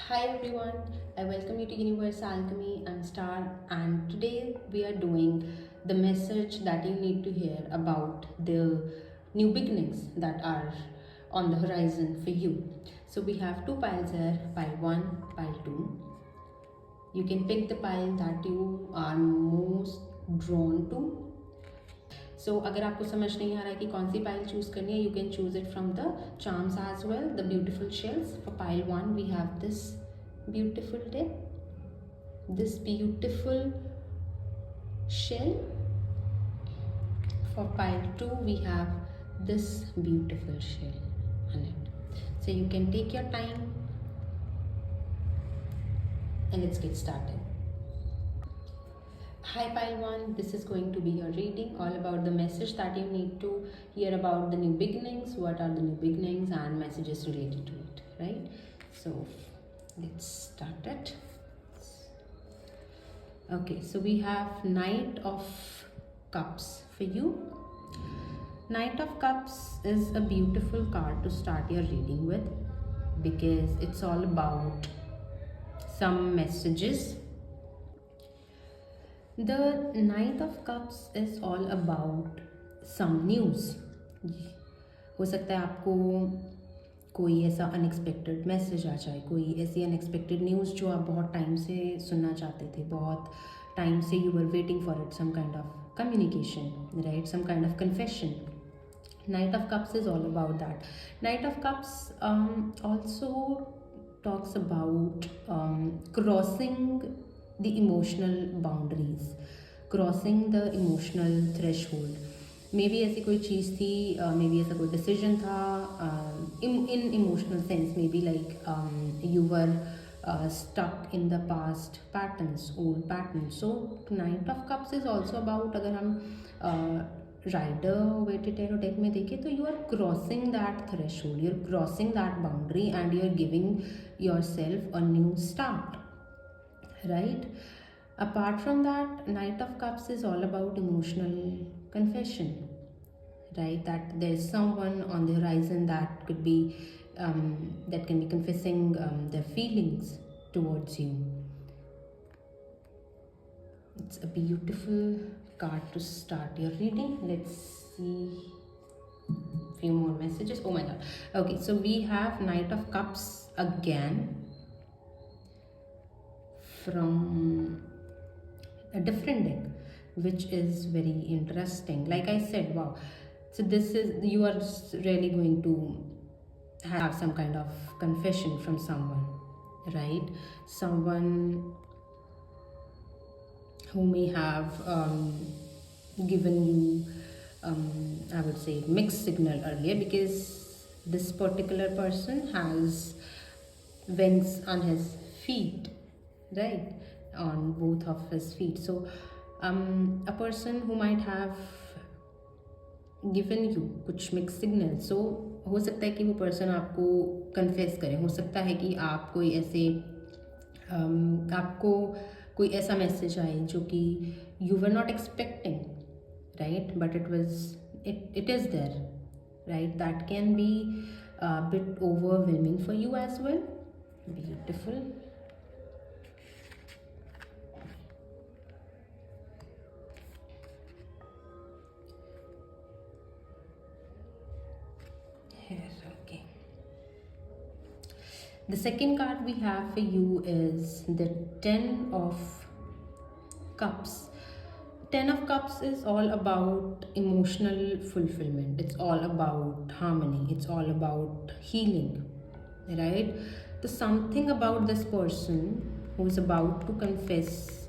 Hi everyone, I welcome you to Universe Alchemy. I'm Star, and today we are doing the message that you need to hear about the new beginnings that are on the horizon for you. So we have two piles here, pile 1, pile 2. You can pick the pile that you are most drawn to. सो अगर आपको समझ नहीं आ रहा है कि कौन सी pile choose करनी है, you can choose it from the charms as well, the beautiful shells. For pile 1 we have this beautiful deck, this beautiful shell. For pile 2 we have this beautiful shell on it. So you can take your time and let's get started. Hi pile 1, this is going to be your reading all about the message that you need to hear about the new beginnings, what are the new beginnings and messages related to it, right? So let's start it. Okay, so we have Knight of Cups for you. Knight of Cups is a beautiful card to start your reading with because it's all about some messages. The Knight of Cups is all about some news. हो सकता है आपको कोई ऐसा unexpected message आ जाए, कोई ऐसी unexpected news जो आप बहुत टाइम से सुनना चाहते थे, बहुत टाइम से you were waiting for it, some kind of communication, right, some kind of confession. Knight of Cups is all about that. Knight of Cups also talks about crossing the emotional boundaries, crossing the emotional threshold. May be ऐसी कोई चीज़ थी, may be ऐसा कोई decision था, in emotional sense, maybe like you were stuck in the past patterns, old patterns. So Knight of Cups is also about, अगर हम rider weighted tarot deck में देखें तो you are crossing that threshold, you are crossing that boundary and you are giving yourself a new start, right? Apart from that, Knight of Cups is all about emotional confession, right? That there's someone on the horizon that could be that can be confessing their feelings towards you. It's a beautiful card to start your reading. Let's see few more messages. Oh my god. Okay, so we have Knight of Cups again from a different deck, which is very interesting. Like I said, wow, so this is, you are really going to have some kind of confession from someone, right? Someone who may have given you I would say mixed signal earlier, because this particular person has wings on his feet, right, on both of his feet. So a person who might have given you कुछ mix signal, सो हो सकता है कि वो person आपको confess करे, हो सकता है कि आप कोई ऐसे आपको कोई ऐसा मैसेज आए जो कि you were not expecting, right, but it is there, right? That can be a bit overwhelming for you as well. Beautiful. Here, okay. The second card we have for you is the Ten of Cups. Ten of Cups is all about emotional fulfillment. It's all about harmony. It's all about healing, right? So something about this person who is about to confess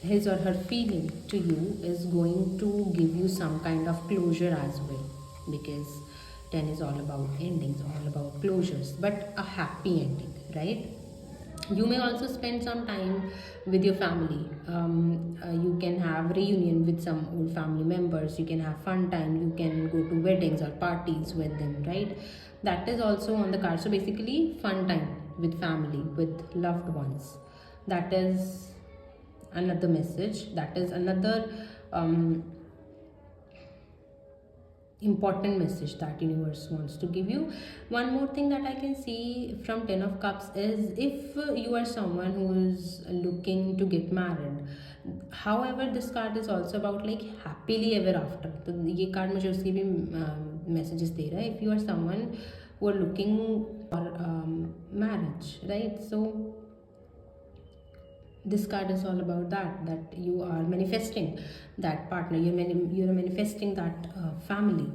his or her feeling to you is going to give you some kind of closure as well, because 10 is all about endings, all about closures, but a happy ending, right? You may also spend some time with your family. You can have reunion with some old family members, you can have fun time, you can go to weddings or parties with them, right? That is also on the card. So basically fun time with family, with loved ones. That is another message, that is another important message that universe wants to give you. One more thing that I can see from 10 of cups is if you are someone who is looking to get married. However, this card is also about like happily ever after. तो ये card मुझे उसकी भी messages दे रहा है. If you are someone who are looking for marriage, right? So this card is all about that you are manifesting that partner, you're manifesting that family,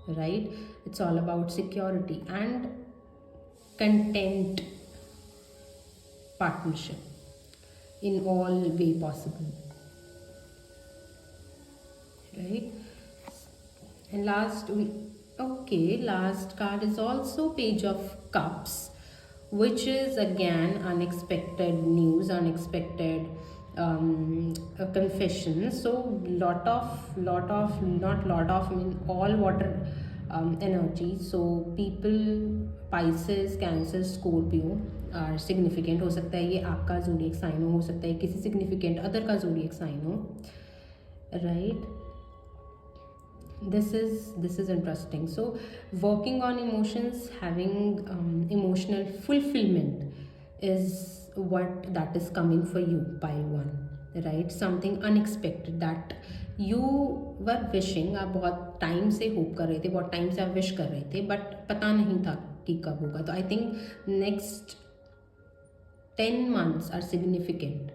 right? It's all about security and content partnership in all way possible, right? And last card is also Page of Cups, which is again unexpected news, unexpected confession. So I mean all water energy. So people Pisces, Cancer, Scorpio are significant. हो सकता है ये आपका zodiac sign हो सकता है किसी significant other का zodiac sign हो, right? This is interesting. So working on emotions, having emotional fulfillment is what that is coming for you by one, right? Something unexpected that you were wishing, आप बहुत time से hope कर रहे थे, बहुत time से आप विश कर रहे थे, बट पता नहीं था कि कब होगा. तो I think next 10 months are significant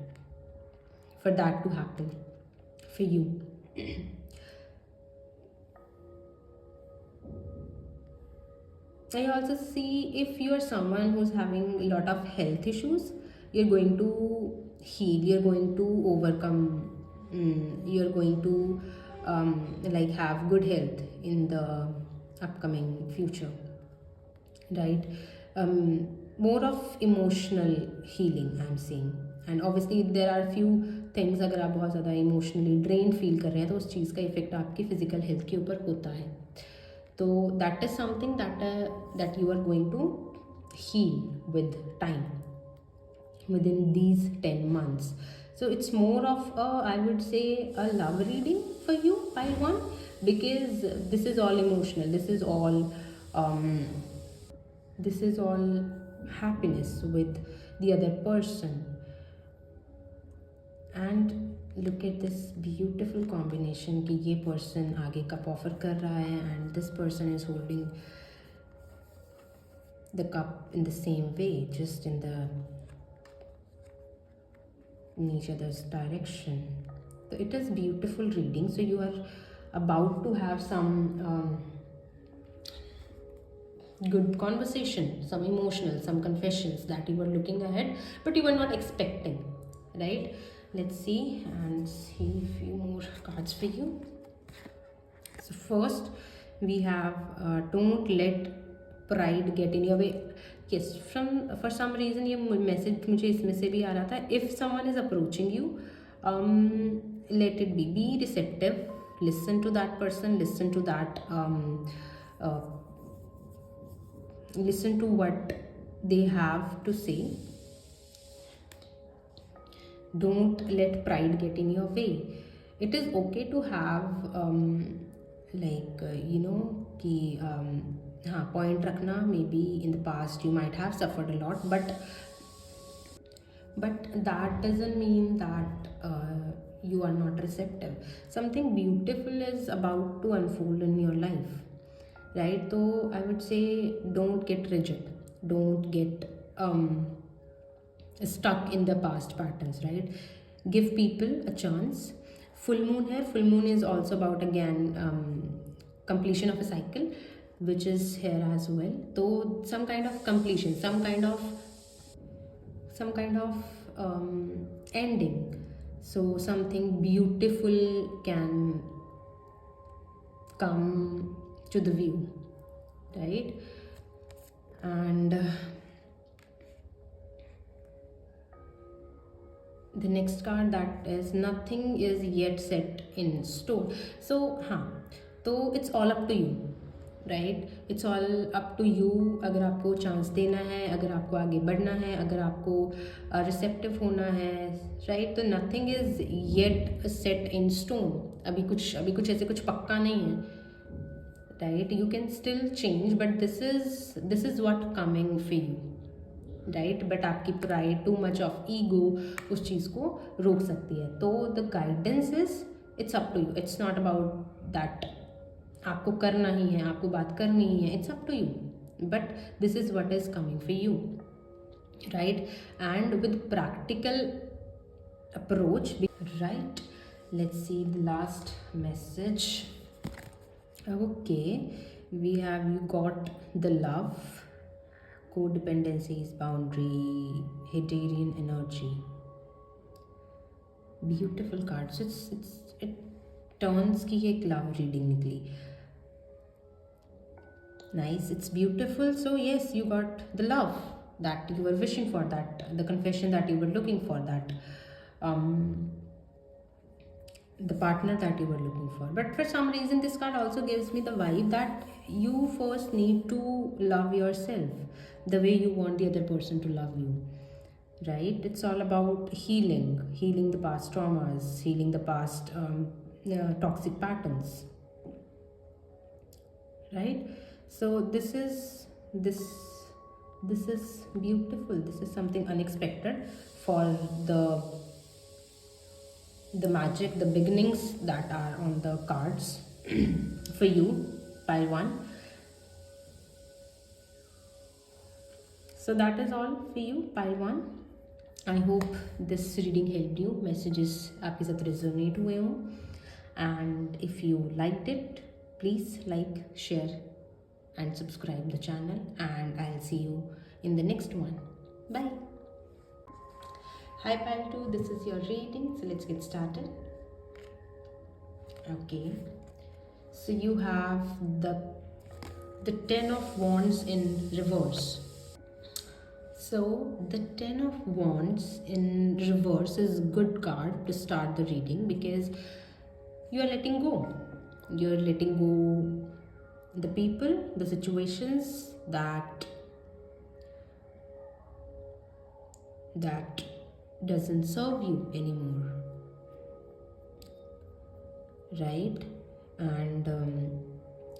for that to happen for you. I also see if you are someone who's having a lot of health issues, you're going to heal, you're going to overcome, you're going to like have good health in the upcoming future, right? More of emotional healing I'm seeing. And obviously there are few things, अगर आप बहुत ज़्यादा emotionally drained feel कर रहे हैं तो उस चीज़ का इफेक्ट आपकी फिजिकल हेल्थ के ऊपर होता है. So that is something that you are going to heal with time within these 10 months. So it's more of a, I would say, a love reading for you by one, because this is all emotional, this is all happiness with the other person. And look at this beautiful combination कि ये person आगे cup offer कर रहा है and this person is holding the cup in the same way, just in each other's direction. So it is beautiful reading. So you are about to have some good conversation, some emotional, some confessions that you were looking ahead but you were not expecting, right? Let's see and see a few more cards for you. So first we have don't let pride get in your way. Yes, for some reason ये message मुझे इसमें से भी आ रहा था. If someone is approaching you, let it be receptive, listen to that person, listen to that listen to what they have to say. Don't let pride get in your way. It is okay to have you know कि हाँ point रखना. Maybe in the past you might have suffered a lot, but that doesn't mean that you are not receptive. Something beautiful is about to unfold in your life, right? So I would say don't get rigid, don't get stuck in the past patterns, right? Give people a chance. Full moon here, full moon is also about again completion of a cycle, which is here as well. So some kind of completion, some kind of ending. So something beautiful can come to the view, right? And the next card, that is nothing is yet set in stone. So तो it's all up to you, right? It's all up to you. अगर आपको chance देना है, अगर आपको आगे बढ़ना है, अगर आपको रिसेप्टिव होना है, right? तो nothing is yet set in stone. अभी कुछ ऐसे कुछ पक्का नहीं है, right? You can still change, but this is what coming for you, right? But आपकी pride, too much of ego उस चीज़ को रोक सकती है. तो the guidance is, it's up to you. It's not about that आपको करना ही है, आपको बात करनी ही है. It's up to you. But this is what is coming for you, right? And with practical approach, right? Let's see the last message. Okay, we have, you got the love, codependencies, boundary, Hadarian energy. Beautiful cards. It turns की एक love reading निकली. Nice, it's beautiful. So yes, you got the love that you were wishing for, that the confession that you were looking for, that the partner that you were looking for. But for some reason this card also gives me the vibe that you first need to love yourself the way you want the other person to love you, right? It's all about healing the past traumas, healing the past toxic patterns, right? So this is beautiful. This is something unexpected for the magic, the beginnings that are on the cards for you, pile 1. So that is all for you, pile 1. I hope this reading helped you. Messages आपके साथ resonate हुए हों. And if you liked it, please like, share and subscribe the channel, and I'll see you in the next one. Bye. Hi pile 2, this is your reading, so let's get started. Okay, so you have the 10 of Wands in reverse. So the 10 of Wands in reverse is a good card to start the reading, because you are letting go. You're letting go the people, the situations that doesn't serve you anymore, right? And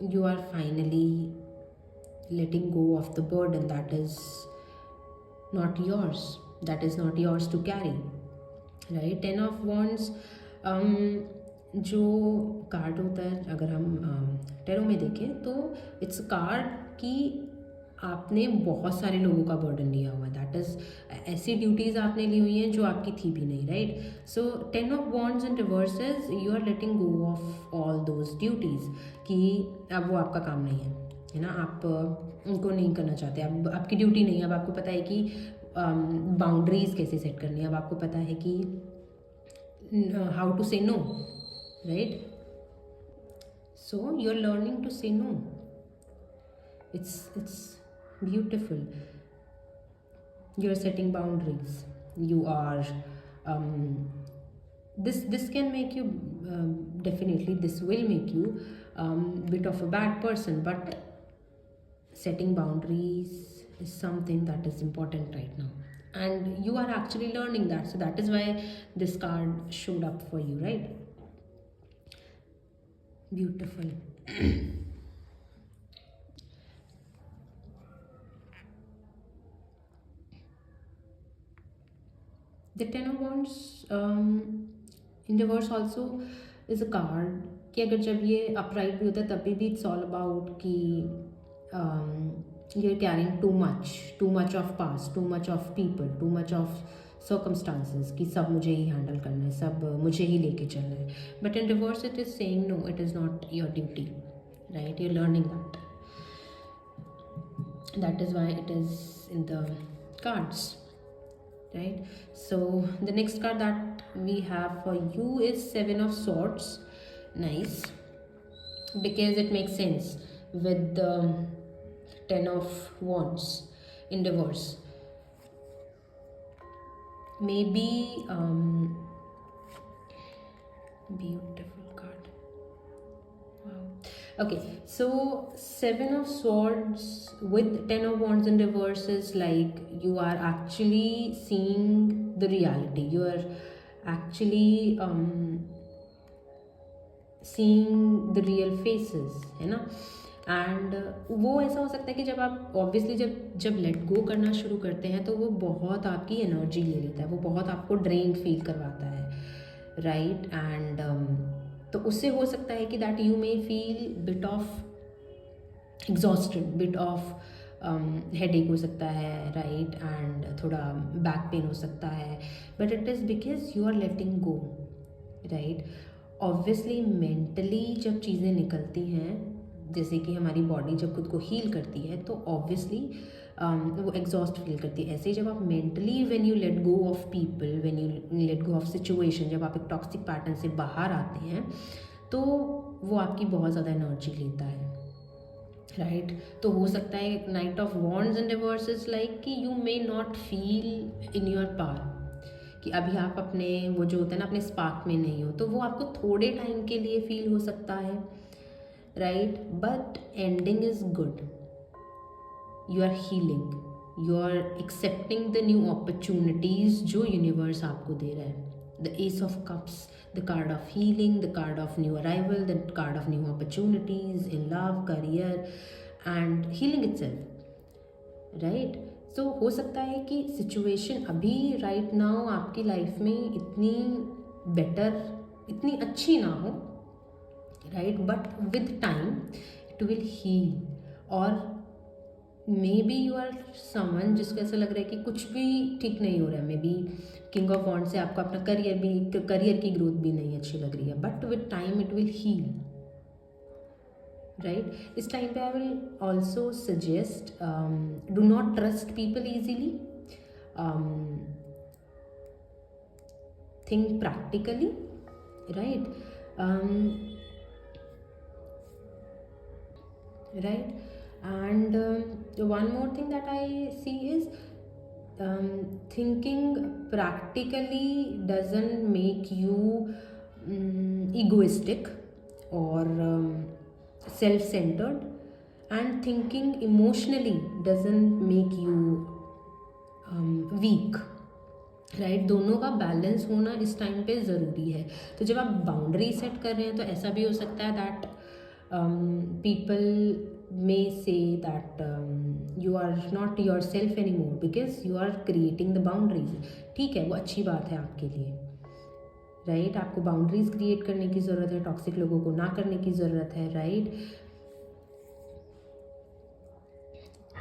you are finally letting go of the burden that is not yours, to carry, right? 10 of Wands जो card होता है, अगर हम tarot में देखें तो its card कि आपने बहुत सारे लोगों का बर्डन लिया हुआ है. दैट इज़, ऐसी ड्यूटीज़ आपने ली हुई हैं जो आपकी थी भी नहीं, right? So 10 of Wands in reverse is you are letting go of all those duties, कि अब वो आपका काम नहीं है ना, आप उनको नहीं करना चाहते, अब आपकी ड्यूटी नहीं है. अब आपको पता है कि बाउंड्रीज कैसे सेट करनी है, अब आपको पता है कि हाउ टू से no, right? So you're learning to say no. It's beautiful. You're setting boundaries. You are this can make you definitely, this will make you bit of a bad person, but setting boundaries is something that is important right now, and you are actually learning that. So that is why this card showed up for you, right? Beautiful. The 10 of Wands in reverse also is a card कि अगर जब ये upright भी होता है तभी भी it's all about कि you're carrying too much of past, too much of people, too much of circumstances, कि सब मुझे ही हैंडल करना है, सब मुझे ही लेके चलना है. But in reverse it is saying no, it is not your duty, right? You're learning that is why it is in the cards, right? So the next card that we have for you is 7 of Swords. Nice, because it makes sense with the 10 of Wands in reverse. Maybe beautiful card. Wow. Okay, so 7 of Swords with 10 of Wands in reverse is like you are actually seeing the reality. You are actually seeing the real faces, है ना? And वो ऐसा हो सकता है कि जब आप ऑब्वियसली जब लेट गो करना शुरू करते हैं तो वो बहुत आपकी एनर्जी ले लेता है, वो बहुत आपको ड्रेन फील करवाता है, राइट। एंड तो उससे हो सकता है कि that you may feel bit of exhausted, bit of headache हो सकता है, राइट, एंड थोड़ा बैक पेन हो सकता है, but it is because you are letting go, right. Obviously mentally जब चीज़ें निकलती हैं, जैसे कि हमारी बॉडी जब खुद को हील करती है तो ऑब्वियसली वो एग्जॉस्ट फील करती है। ऐसे ही जब आप mentally when you let go of people, when you let go of situation, जब आप एक टॉक्सिक पैटर्न से बाहर आते हैं तो वो आपकी बहुत ज़्यादा एनर्जी लेता है, राइट। तो हो सकता है knight of wands and divorces like कि you may not feel in your power, कि अभी आप अपने वो जो होता है ना अपने स्पार्क में नहीं हो, तो वो आपको थोड़े टाइम के लिए फील हो सकता है, right, but ending is good, you are healing, you are accepting the new opportunities जो यूनिवर्स आपको दे रहा है। The ace of cups, the card of healing, the card of new arrival, the card of new opportunities in love, career and healing itself, right? So हो सकता है कि situation अभी राइट नाउ आपकी लाइफ में इतनी बेटर, इतनी अच्छी ना हो, right, but with time it will heal. और maybe you are someone जिसको ऐसा लग रहा है कि कुछ भी ठीक नहीं हो रहा है, मे बी किंग ऑफ वॉन्ड से आपको अपना करियर की ग्रोथ भी नहीं अच्छी लग रही है, but with time it will heal, right. इस टाइम पे I will also suggest do not trust people easily, think practically, right, right. And one more thing that I see is thinking practically doesn't make you egoistic or self-centered, and thinking emotionally doesn't make you weak, right. दोनों का balance होना इस time पे ज़रूरी है। तो जब आप बाउंड्री सेट कर रहे हैं तो ऐसा भी हो सकता है that people may say that you are not yourself anymore because you are creating the boundaries। ठीक है, वो अच्छी बात है आपके लिए, राइट। आपको बाउंड्रीज क्रिएट करने की ज़रूरत है, टॉक्सिक लोगों को ना करने की ज़रूरत है, राइट।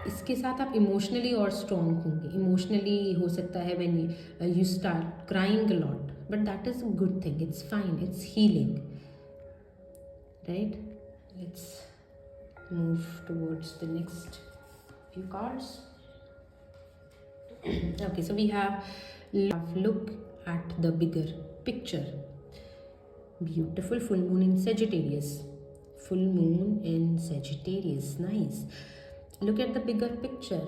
इसके साथ आप इमोशनली और स्ट्रॉन्ग होंगे। इमोशनली हो सकता है when you start crying a lot, but that is a good thing, it's fine, it's healing, right. Let's move towards the next few cards. Okay, so we have look at the bigger picture. Beautiful full moon in Sagittarius. Full moon in Sagittarius, nice. Look at the bigger picture.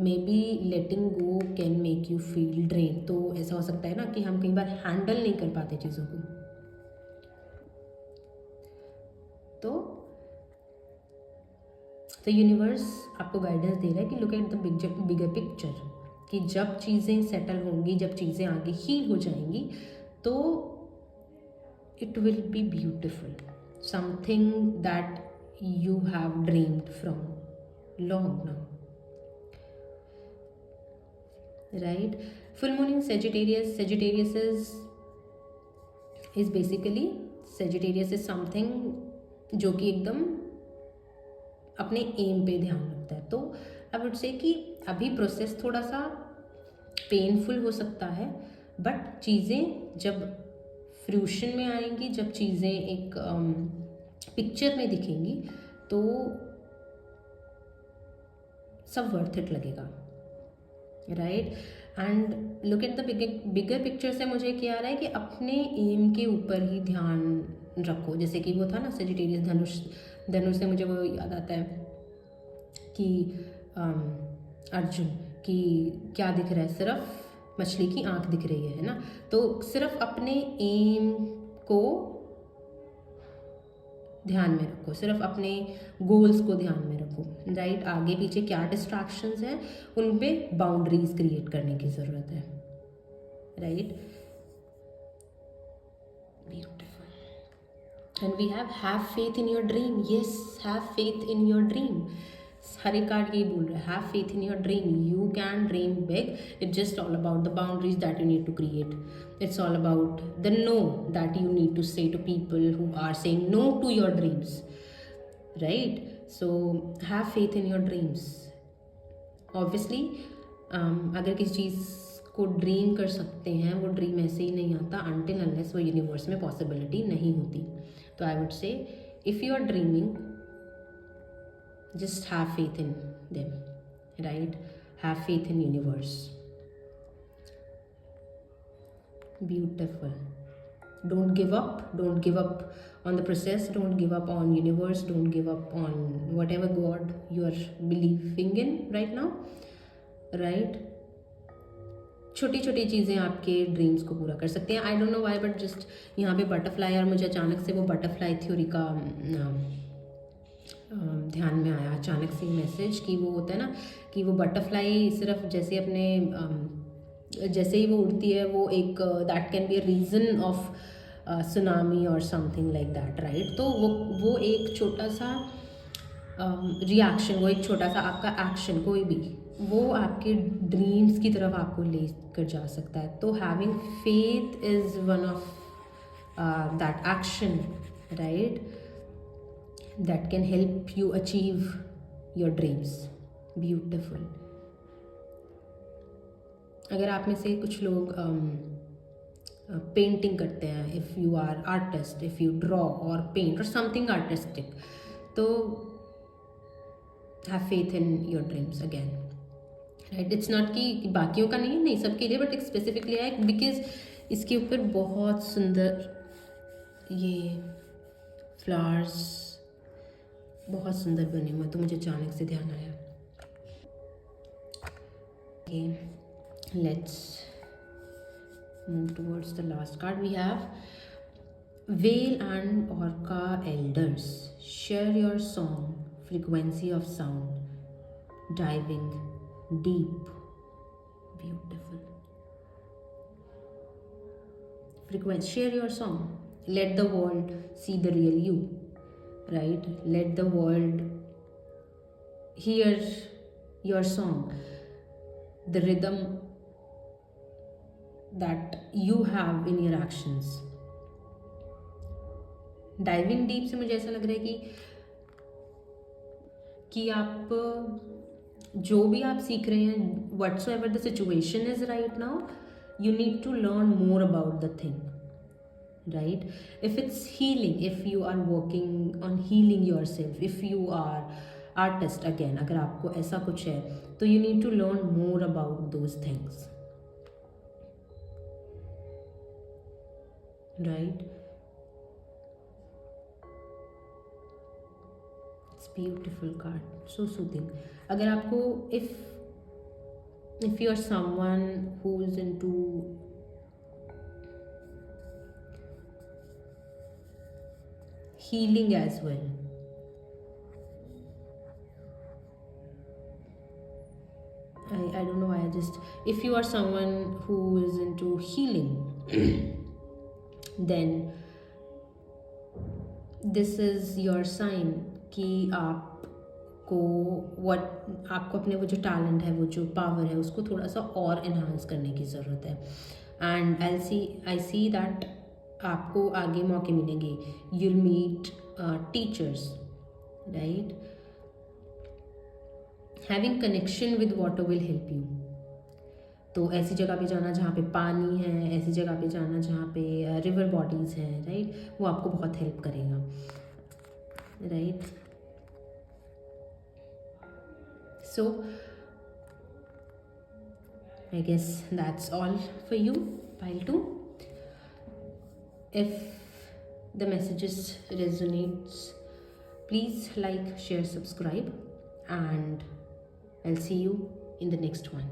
Maybe letting go can make you feel drained. तो ऐसा हो सकता है ना कि हम कई बार handle नहीं कर पाते चीज़ों को, तो यूनिवर्स आपको गाइडेंस दे रहा है कि look at the bigger picture, कि जब चीज़ें सेटल होंगी, जब चीज़ें आगे हील हो जाएंगी तो it will be beautiful, something that you have dreamed from long now, right. Full moon in Sagittarius, Sagittarius is basically, Sagittarius is something जो कि एकदम अपने एम पे ध्यान रखता है। तो आई वुड से कि अभी प्रोसेस थोड़ा सा पेनफुल हो सकता है, बट चीज़ें जब फ्रूशन में आएंगी, जब चीज़ें एक पिक्चर में दिखेंगी तो सब वर्थ इट लगेगा, right. And look at the bigger picture से मुझे क्या आ रहा है कि अपने एम के ऊपर ही ध्यान रखो। जैसे कि वो था ना सेजिटेरियस, धनुष से मुझे वो याद आता है कि अर्जुन की क्या दिख रहा है, सिर्फ मछली की आंख दिख रही है ना। तो सिर्फ अपने एम को ध्यान में रखो, सिर्फ अपने गोल्स को ध्यान में रखो, राइट। आगे पीछे क्या डिस्ट्रैक्शंस हैं उन पे बाउंड्रीज क्रिएट करने की ज़रूरत है, right. Beautiful. And we have faith in your dream. Yes, have faith in your dream. हर एक कार्ड यही बोल रहा है, have faith in your dream. You can dream big. It's just all about the boundaries that you need to create. It's all about the no that you need to say to people who are saying no to your dreams, right? So have faith in your dreams. Obviously अगर किसी चीज़ को dream कर सकते हैं, वो dream ऐसे ही नहीं आता अनटिल अनलेस वो यूनिवर्स में पॉसिबिलिटी नहीं होती. तो I would say if you are dreaming, just have faith in them, right? Have faith in universe. Beautiful. Don't give up. Don't give up on the process. Don't give up on universe. Don't give up on whatever God you are believing in right now, right? छोटी छोटी चीज़ें आपके dreams को पूरा कर सकते हैं. I don't know why, but just यहाँ पे बटरफ्लाई, और मुझे अचानक से वो बटरफ्लाई थ्योरी का ध्यान में आया अचानक से मैसेज कि वो होता है ना कि वो बटरफ्लाई सिर्फ जैसे अपने जैसे ही वो उड़ती है, वो एक that can be a reason of tsunami और समथिंग लाइक दैट, राइट? तो वो एक छोटा सा रिएक्शन, वो एक छोटा सा आपका एक्शन, कोई भी, वो आपके ड्रीम्स की तरफ आपको ले कर जा सकता है. तो having faith is one of that action, right? that can help you achieve your dreams. Beautiful. अगर आप में से कुछ लोग पेंटिंग करते हैं, if you are artist, if you draw और पेंट और समथिंग आर्टिस्टिक, तो have faith in your dreams again, right? It's not कि बाकियों का नहीं सबके लिए, बट एक स्पेसिफिकली है बिकॉज इसके ऊपर बहुत सुंदर ये फ्लावर्स बहुत सुंदर बने हुए, तो मुझे अचानक से ध्यान आया. Okay, let's move towards the last card. We have whale and orca elders. Share your song, frequency of sound, diving deep. Beautiful. Frequency, share your song, let the world see the real you, right? Let the world hear your song, the rhythm that you have in your actions. Diving deep से मुझे ऐसा लग रहा है कि आप जो भी आप सीख रहे हैं, whatsoever the situation is right now, you need to learn more about the thing, right? If it's healing, if you are working on healing yourself, if you are artist again, अगर आपको ऐसा कुछ है, तो you need to learn more about those things, right? It's beautiful card, so soothing. अगर आपको if you are someone who is into healing as well, I don't know why, if you are someone who is into healing then this is your sign कि आपको अपने वो जो talent है, वो जो पावर है, उसको थोड़ा सा और इन्हांस करने की ज़रूरत है. एंड आई सी दैट आपको आगे मौके मिलेंगे. You'll meet teachers, right? Having connection with water will help you. तो ऐसी जगह पे जाना जहाँ पे पानी है, ऐसी जगह पे जाना जहाँ पे रिवर बॉडीज़ हैं, राइट? वो आपको बहुत हेल्प करेगा, right? So I guess that's all for you, pile 2. If the messages resonates, please like, share, subscribe, and I'll see you in the next one.